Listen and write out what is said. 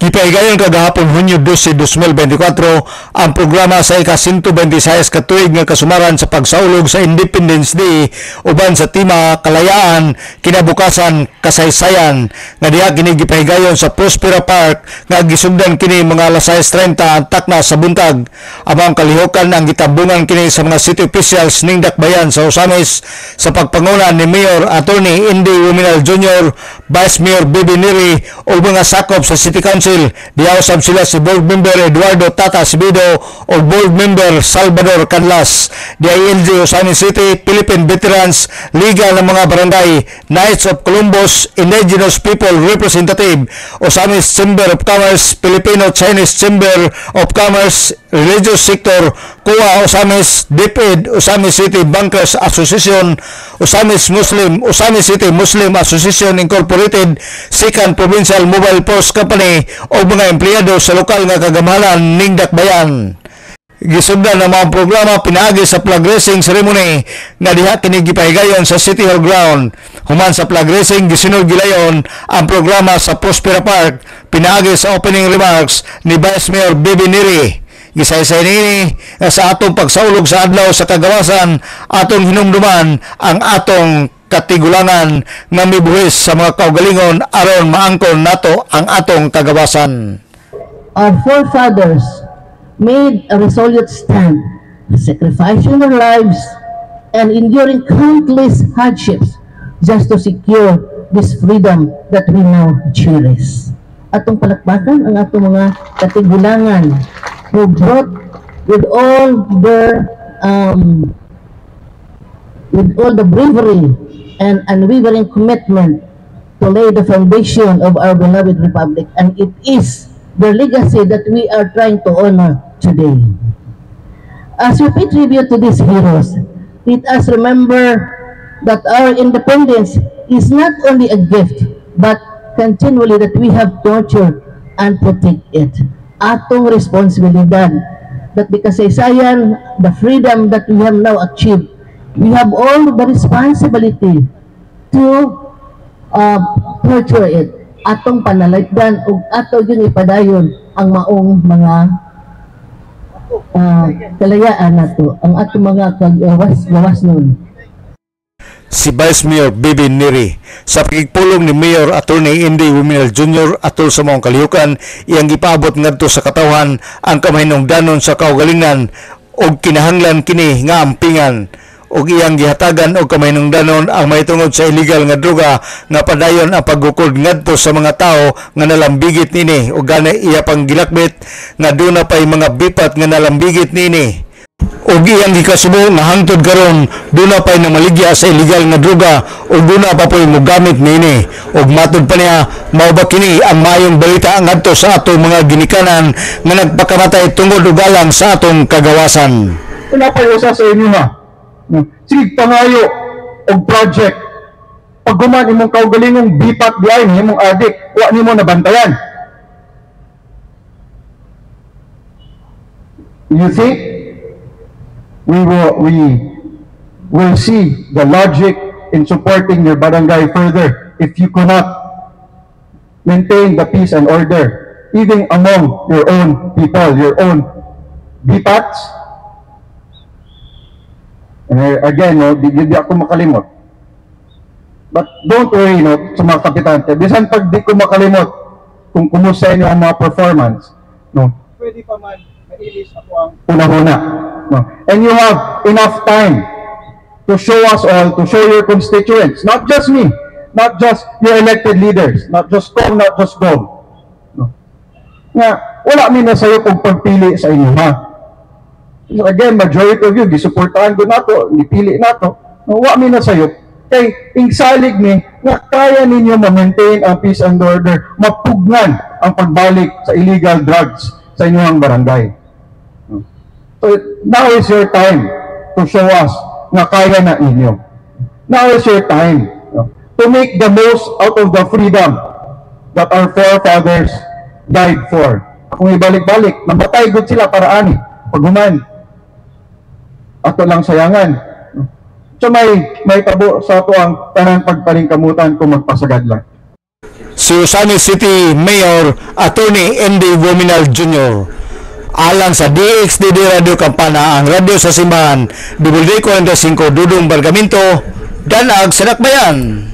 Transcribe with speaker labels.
Speaker 1: Gipahigayon kagahapon Hunyo 12, 2024 ang programa sa ika-126 katuig nga kasumaran sa pagsaulog sa Independence Day uban sa tema Kalayaan, Kinabukasan, Kasaysayan nga diha kini gipahigayon sa Prospera Park nga gisugdan kini mga alas 6:30 ang takna sa buntag. Amang kalihukan ang gitabungan kini sa mga city officials ning dakbayan sa Osamis sa pagpangunan ni Mayor Attorney Indy Wuminal Jr., Vice Mayor Bibi Neri o mga sakop sa City Council. Diyausab sila si Board Member Eduardo Tata Sibido o Board Member Salvador Canlas. DILG Osamis City, Philippine Veterans, Liga ng mga Barangay, Knights of Columbus, Indigenous People Representative, Osamis Chamber of Commerce, Filipino-Chinese Chamber of Commerce, Religious Sector, Kuwa Osamis, DepEd, Osamis City Bankers Association, Osamis City Muslim Association Incorporated, Second Provincial Mobile Post Company o mga empleyado sa lokal nga kagamahalan ning dakbayan. Gisugdan ang mga programa pinaagi sa flag raising ceremony nga diha kini gipahigayon sa City Hall ground. Human sa flag raising gisunod gilayon ang programa sa Prospera Park pinaagi sa opening remarks ni Vice Mayor Bibi Neri. Gisaysay nini sa atong pagsaulog sa adlaw sa kagawasan, atong hinumduman ang atong katigulangan nga mibuhis sa mga kaugalingon aron maangkon nato ang atong kagawasan.
Speaker 2: Our forefathers made a resolute stand, sacrificing their lives and enduring countless hardships just to secure this freedom that we now cherish. Atong palakpakan ang atong mga katigulangan who brought with all the bravery and unwavering commitment to lay the foundation of our beloved republic, and it is their legacy that we are trying to honor today. As we pay tribute to these heroes, let us remember that our independence is not only a gift, but continually that we have to nurture and protect it. Atong responsibilidad that the kasaysayan, the freedom that we have now achieved, we have all the responsibility to nurture it. Atong panalagdan o ato yung ipadayon ang maong mga kalayaan nato, ang atong mga gawas nun.
Speaker 1: Si Vice Mayor Bibi Neri sa pagpulong ni Mayor Attorney Indy Wuminal Jr. atol sa mga kalihukan, iyang gipaabot ngadto sa katawhan ang kamahinungdanon sa kaugalingan og kinahanglan kini nga ampingan og iyang gihatagan og kamahinungdanon ang mahitungod sa illegal nga droga nga padayon ang paggukod ngadto sa mga tao nga nalambigit nini og gani iya pang gilakbit nga duna pay mga bipat nga nalambigit nini. Og iyang gikasubo nga hangtod karon duna pay namaligya sa illegal nga droga ug duna pa poy mogamit nini. Og matud pa niya, mao ba kini ang maayong balita ngadto sa atong mga ginikanan nga nagpakamatay tungod og alang sa atong kagawasan.
Speaker 3: Wala pa usa sa inyo ha. Sige pangayo og project. Pag guman imong kaugalingong bipat diay imong adik, wa nimo nabantayan. You think we will see the logic in supporting your barangay further if you cannot maintain the peace and order even among your own people, your own bipats. Again, no, di ako makalimot. But don't worry, no, sa mga kapitante. Bisan pag di ko makalimot kung kumusta inyo ang mga performance, no, pwede pa man mailis ako ang una-una. No. And you have enough time to show us all, to show your constituents, not just me, not just your elected leaders, not just Kong, not just Gong. No. Nga, wala mi na sa'yo kung pagpili sa inyo, ha? So again, majority of you, gisuportahan ko na to, nipili na to, wala mi na sa'yo. Kay, ingsalig ni, nga kaya ninyo ma-maintain ang peace and order, mapugnan ang pagbalik sa illegal drugs sa inyong barangay. So now is your time to show us na kaya na inyo. Now is your time to make the most out of the freedom that our forefathers died for. Kung ibalik-balik, namatay good sila para ani. Paghuman, ato lang sayangan. So may tabo sa ato ang tanang pagpalingkamutan kung magpasagad lang.
Speaker 1: si Osamis City Mayor Attorney Andy Wominal Jr. Alang sa DXDD Radio Kampana, ang radyo sa simbahan, WD45 Dudong Bargamento, Danag, Sanakbayan.